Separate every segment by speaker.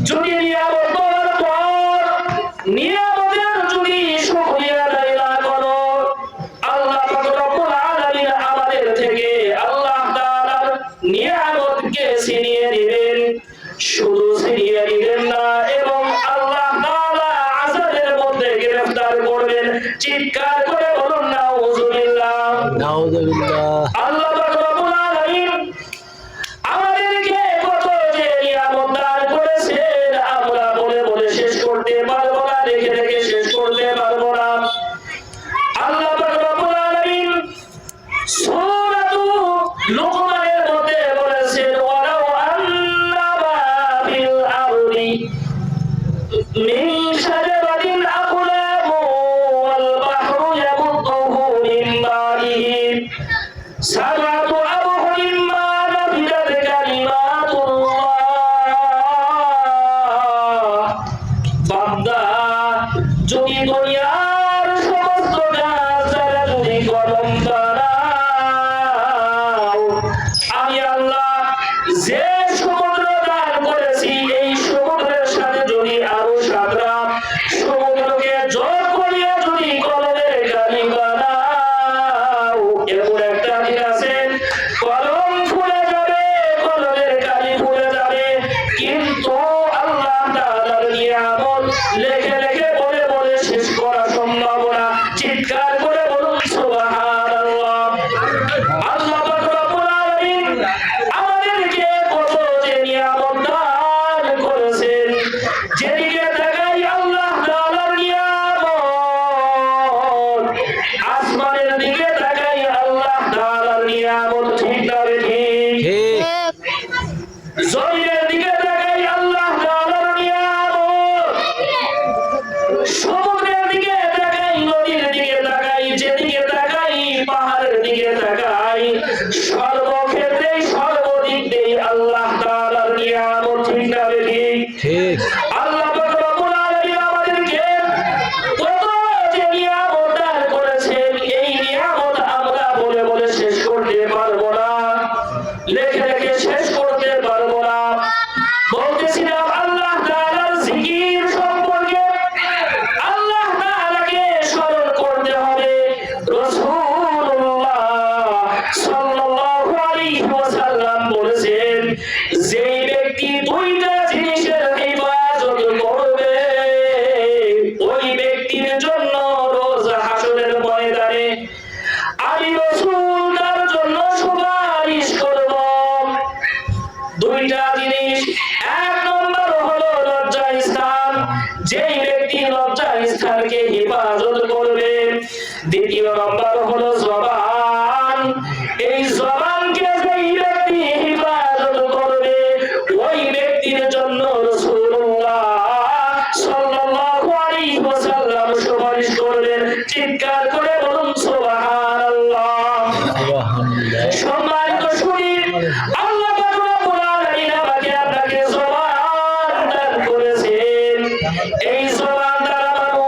Speaker 1: যদি নিয়ামত পাওয়ার পর নিয়ামতের যদি শুকরিয়া আদায় না করো, আল্লাহ পাক রব্বুল আলামিন আমাদের থেকে আল্লাহ তাআলার নিয়ামতকে ছিনিয়ে নেবেন। শুধু ছিনিয়ে নেবেন না, এবং আল্লাহ তাআলা আযাবের মধ্যে গ্রেফতার করবেন। চিৎকার করে বলুন নাউযুবিল্লাহ,
Speaker 2: নাউযুবিল্লাহ।
Speaker 1: আল্লাহ পাক রব্বুল আলামিন আমাদেরকে কত যে নিয়ামত দান করেছেন, আমরা বলে বলে শেষ করতে পারবো না, দেখে দেখে শেষ করতে পারবো না। আল্লাহ পাক রব্বুল আলামিন সূরাতু লুকমানের মধ্যে বলেছেন, ওয়ালাউ আন্না মা ফিল আরদি মিন শাজারাতিন আকলামু ওয়াল বাহরু ইয়ামুদ্দুহু মিন বা'দিহি সাবআতু আবহুরিন মা নাফিদাত কালিমাতুল্লাহ। বান্দা, যদি দুনিয়ার সমস্ত গাছ দ্বারা যদি কলম বানাও, আমি আল্লাহ যে সমুদ্র দান করেছি, এই সমুদ্রের সাথে যদি আরো 7টা সমুদ্রকে যোগ করিয়া যদি কলমের কালি বানাও, এরপর একটা দিন আছে কলম ফুলে যাবে, কলমের কালি ফুলে যাবে, কিন্তু আল্লাহ তাআলার নিয়ামত লেখে লেখে বলে বলে শেষ করা সম্ভব না। চিৎকার করে বলুন সুবহানাল্লাহ। আল্লাহ পাক রব্বুল আলামিন আমাদেরকে কত যে নিয়ামত দান করেছেন, যেদিকে তাকাই আল্লাহ তাআলার নিয়ামত, আসমানের দিকে তাকাই আল্লাহ তাআলার নিয়ামত, ঠিক না ঠিক?
Speaker 2: ঠিক।
Speaker 1: জমিনের দিকে তাকাই আল্লাহ তাআলার নিয়ামত, সমুদ্রের দিকে তাকাই, নদীর দিকে তাকাই, যেদিকে তাকাই, পাহাড়ের দিকে তাকাই, সর্বক্ষেত্রে সর্বদিক দিয়ে আল্লাহ তাআলার নিয়ামত, ঠিক না ঠিক?
Speaker 2: ঠিক।
Speaker 1: আল্লাহ পাক রব্বুল আলামিন আমাদেরকে কত যে নিয়ামত দান করেছেন, এই নিয়ামত আমরা বলে বলে শেষ করতে পারবো না, লেখে লেখে শেষ করতে পারবো না। বলতেছিলাম আল্লাহ তাআলার জিকির সম্পর্কে, আল্লাহ তাআলাকে স্মরণ করতে হবে। রাসূলুল্লাহ সাল্লাল্লাহু আলাইহি ওয়াসাল্লাম বলেছেন, যেই ব্যক্তি দুইটা জিনিসের হিফাজত করবে, ওই ব্যক্তির জন্য রোজ হাসরের ময়দানে আমি রাসূল তার জন্য সুপারিশ করব। দুইটা জিনিস, এক নম্বর হলো লজ্জা স্থান, যেই ব্যক্তি লজ্জা স্থানকে হেফাজত করবে। দ্বিতীয় নম্বর হলো জবান, এই জবানকে যেই ব্যক্তি হেফাজত করবে, ওই ব্যক্তির জন্য রাসূলুল্লাহ সাল্লাল্লাহু আলাইহি ওয়াসাল্লাম সুপারিশ করবেন। চিৎকার করে বলুন সুবহানাল্লাহ।
Speaker 2: সুবহানাল্লাহ।
Speaker 1: সম্মানিত শুনি, আল্লাহ পাক রব্বুল আলামিন আমাকে আপনাকে জবান দান করেছেন। এই জবান দ্বারা মানুষ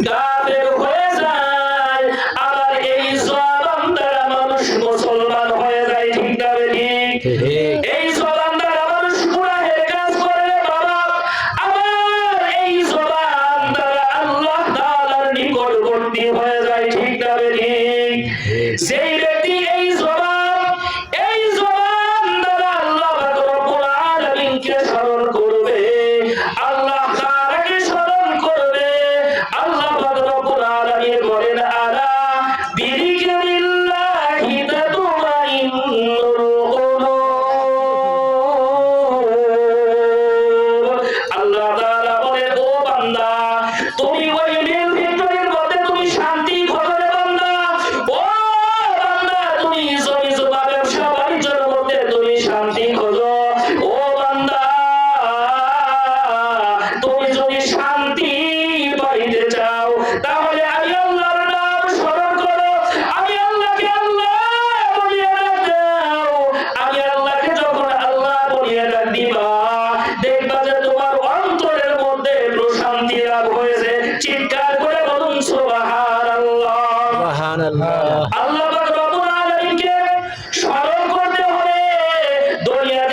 Speaker 1: কাফের হয়ে যায়, আবার এই জবান দ্বারা মানুষ মুসলমান হয়ে যায়, ঠিক না ঠিক?
Speaker 2: ঠিক।
Speaker 1: এই জবান দ্বারা মানুষ গুনাহের কাজ করে বাবা, আবার এই জবান দ্বারা আল্লাহ তাআলার নিকটবর্তী হয়ে যায়, ঠিক না ঠিক? সেই ব্যক্তি এই জবান দ্বারা আল্লাহ পাক রব্বুল আলামিনকে স্মরণ করবে, আল্লাহ তাআলাকে স্মরণ করবে। আল্লাহ পাক রব্বুল আলামিন বলেন, আলা বিযিকরিল্লাহি তাতমাইন্নুল কুলুব। আল্লাহ তাআলা বলেন, ও বান্দা, তুমি ওই নীল ভিক্টরির মধ্যে তুমি শান্তি খোঁজো রে বান্দা। ও বান্দা, তুমি জমি জমা ব্যবসা বাণিজ্যের মধ্যে তুমি শান্তি খোঁজো। ও বান্দা, তুমি যদি শান্তি পাইতে চাও, তাহলে আমি আল্লাহর নাম স্মরণ করো, আমি আল্লাহকে আল্লাহ বলিয়া ডাক দাও। আমি আল্লাহকে যখন আল্লাহ বলিয়া ডাক দিবা, দেখবা যে তোমার অন্তরের মধ্যে প্রশান্তি লাভ হয়েছে। চিৎকার করে বলুন সুবহানাল্লাহ।
Speaker 2: সুবহানাল্লাহ।
Speaker 1: আল্লাহ পাক রব্বুল আলামিনকে স্মরণ করতে হবে, দুনিয়া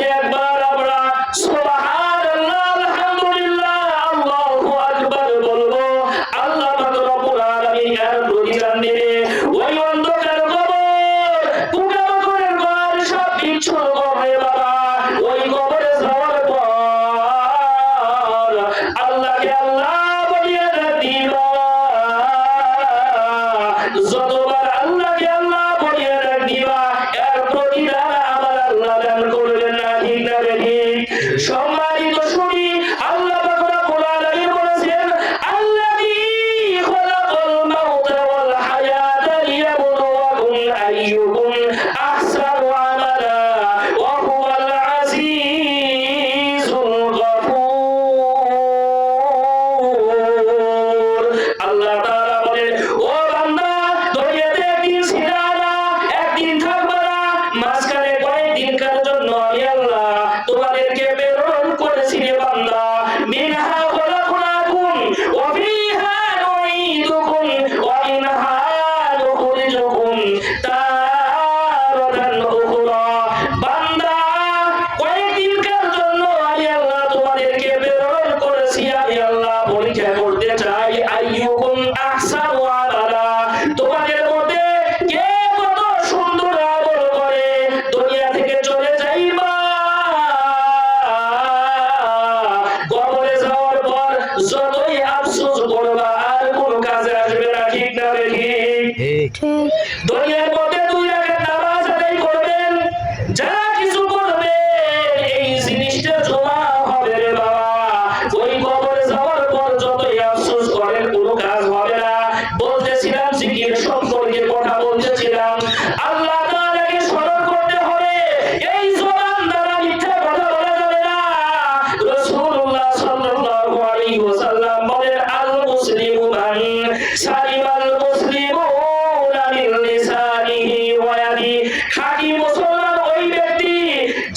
Speaker 1: হয় বাবা ওই কবরে যাওয়ার পর আল্লাহকে আল্লাহ বলিয়ে দিবা যতবার আল্লাহকে আল্লাহ বলিয়ে দিবা এর প্রতিদান আমার আল্লাহ দান করবেন না ঠিক না ঠিক সম্মানিত শুনি আল্লাহ পাক রব্বুল আলামিন বলেছেন আল্লাযী খালাকাল মাউতা ওয়াল হায়াতা লিয়াবলুয়াকুম আইয়ুকুম আহসানু আমালা ওয়া হুয়াল আজিজুল গফুর আল্লাহ তাআলা বলেন ও বান্দা দুনিয়াতে একদিন ছিলা না একদিন থাকবা না মাঝখানে কয়েকদিনকার জন্য আমি আল্লাহ তোমাদেরকে প্রেরণ করেছি রে বান্দা মিনহা খলাকনাকুম ওয়া ফিহা নুঈদুকুম ওয়া মিনহা নুখরিজুকুম তারাতান উখরা বান্দা কয়েকদিনকার জন্য আমি আল্লাহ তোমাদেরকে প্রেরণ করেছি আমি আল্লাহ পরীক্ষা করতে চাই আইয়ুকুম আহসানু আমালা তোমাদের মধ্যে কে কত সুন্দর আমল করে দুনিয়া থেকে চলে যাইবা কবরে যাওয়ার পর যতই আফসোস করবা আর কোনো কাজে আসবে না ঠিক না ঠিক
Speaker 2: ঠিক
Speaker 1: দুনিয়ার মধ্যে দুই রাকাত নামাজ আদায় করবেন যা কিছু করবেন এই জিনিসটা জমা হবে রে বাবা ওই কবরে যাওয়ার পর যতই আফসোস করেন কোনো কাজ হবে না বলতেছিলাম জিকির সম্পর্কে কথা বলতেছিলাম আল্লাহ তাআলাকে স্মরণ করতে হবে এই জবান দ্বারা মিথ্যা কথা বলা যাবে না রাসূলুল্লাহ সাল্লাল্লাহু আলাইহি ওয়াসাল্লাম বলেন আল মুসলিমু মান সালিমাল মুসলিমুনা মিন লিসানিহি ওয়া ইয়াদিহি খাঁটি মুসলমান ওই ব্যক্তি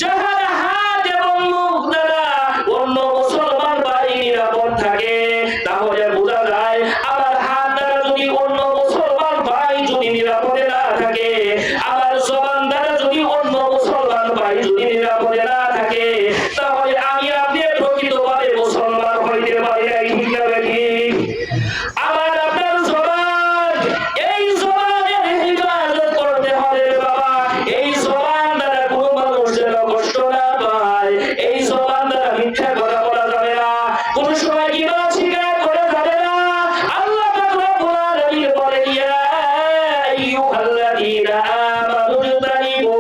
Speaker 1: যাহার হাত এবং মুখ দ্বারা অন্য মুসলমান ভাই নিরাপদ থাকে তাহলে বোঝা যায় আমার হাত দ্বারা যদি অন্য মুসলমান ভাই যদি নিরাপদে না থাকে আমার জবান দ্বারা যদি অন্য মুসলমান ভাই যদি নিরাপদে না থাকে তাহলে আমি আপনি প্রকৃতভাবে মুসলমান হইতে পারি না ঠিক না ঠিক আমার আপনার জবান এই জবানের হিফাজত করতে হবে বাবা এই জবান দ্বারা কোনো মানুষ যেন কষ্ট না পায় এই জবান দ্বারা মিথ্যা কথা বলা যাবে না কোন সময় কিবা শিকার করা যাবে না আল্লাহ পাক রব্বুল আলামিন বলেন ইয়া আইয়ুহাল্লাযীনা আমানু ইজতানিবু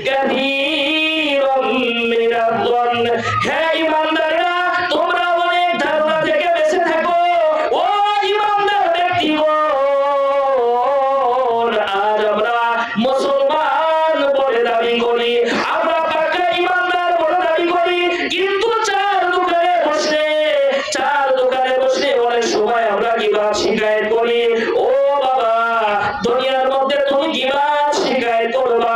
Speaker 1: কাসীরাম মিনায-যন্ন হে ঈমানদারেরা তোমরা অনেক ধারণা থেকে বেঁচে থাকো ও ঈমানদার ব্যক্তিগণ আজ আমরা মুসলমান বলে দাবি করি আমরা পাকা ঈমানদার বলে দাবি করি কিন্তু চার দোকানে বসে অনেক সময় আমরা গীবত শিকায়ত করি ও বাবা দুনিয়ার মধ্যে তুমি গীবত শিকায়ত করবা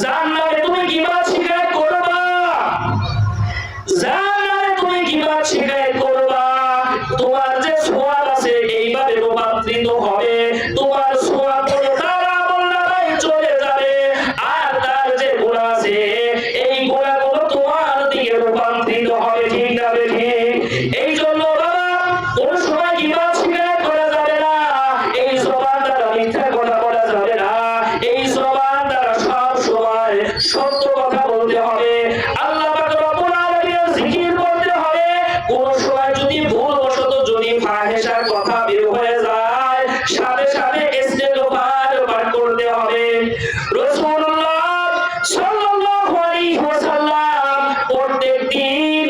Speaker 1: জান্নাতে তুমি গীবত শিকায়ত করবা জান্নাতে তুমি গীবত শিকায়ত করবা তোমার যে সওয়াব আছে এইভাবে রূপান্তরিত হবে তোমার সওয়াব গুলো তার আমলনামায় চলে যাবে আর তার যে গুনাহ আছে এই গুনাহগুলো তোমার দিকে রূপান্তরিত হবে ঠিক না ঠিক এই জন্য বাবা কোন সময় গীবত শিকায়ত করা যাবে না এই জবান দ্বারা মিথ্যা কথা বলা যাবে না এই জবান দ্বারা সব সময় সত্য কথা বলতে হবে আল্লাহ পাক রব্বুল আলামিনের জিকির করতে হবে কোন সময় যদি ভুলবশত যদি ফাহিশার কথা বের হয়ে যায় সাথে সাথে ইস্তেগফার পাঠ করতে হবে রাসূলুল্লাহ সাল্লাল্লাহু আলাইহি ওয়াসাল্লাম প্রত্যেকদিন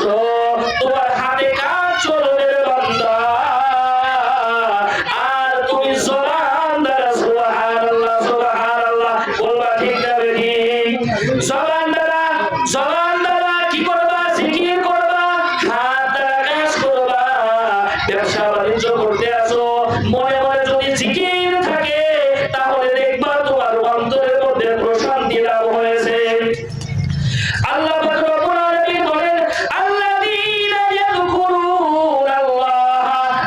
Speaker 1: বসো, তোমার হাতে কাজ চলবে রে বান্দা। আর তুমি জবান দ্বারা সুবহানাল্লাহ সুবহানাল্লাহ বলবা, ঠিক না বেঠিক? জবান দ্বারা কি করবা? জিকির করবা, হাত দ্বারা কাজ করবা। ব্যবসা বাণিজ্য করতে আসো, মনে মনে যদি জিকির থাকে তাহলে দেখবা তোমার অন্তরের মধ্যে প্রশান্তি লাভ হয়েছে। আল্লাহ পাক রব্বুল আলামিন বলেন, আল্লাযীনা ইয়াযকুরুনাল্লাহা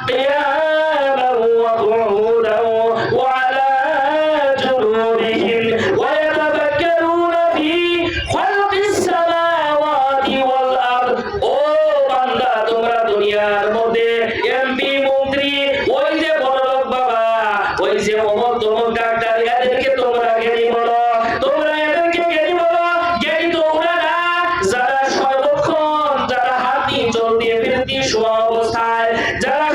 Speaker 1: কিয়ামান ওয়া qu'udan ওয়া আলা জুনুবিহিম ওয়া ইয়াতাফাক্কারুনা ফি খালকিস সামাওয়াতি ওয়াল আরদ। ও বান্দা, তোমরা দুনিয়ার মধ্যে এমপি মন্ত্রী, ওই যে বড়লোক বাবা, ওই যে অমুক তমুক ডাক্তার, এদেরকে তোমরা জ্ঞানী বলো, তোমরা এদেরকে জ্ঞানী বলো। জ্ঞানী তো ওরা না যারা সর্বক্ষণ, যারা হাতি চলতে ফিরতি শোয়া অবস্থায়, যারা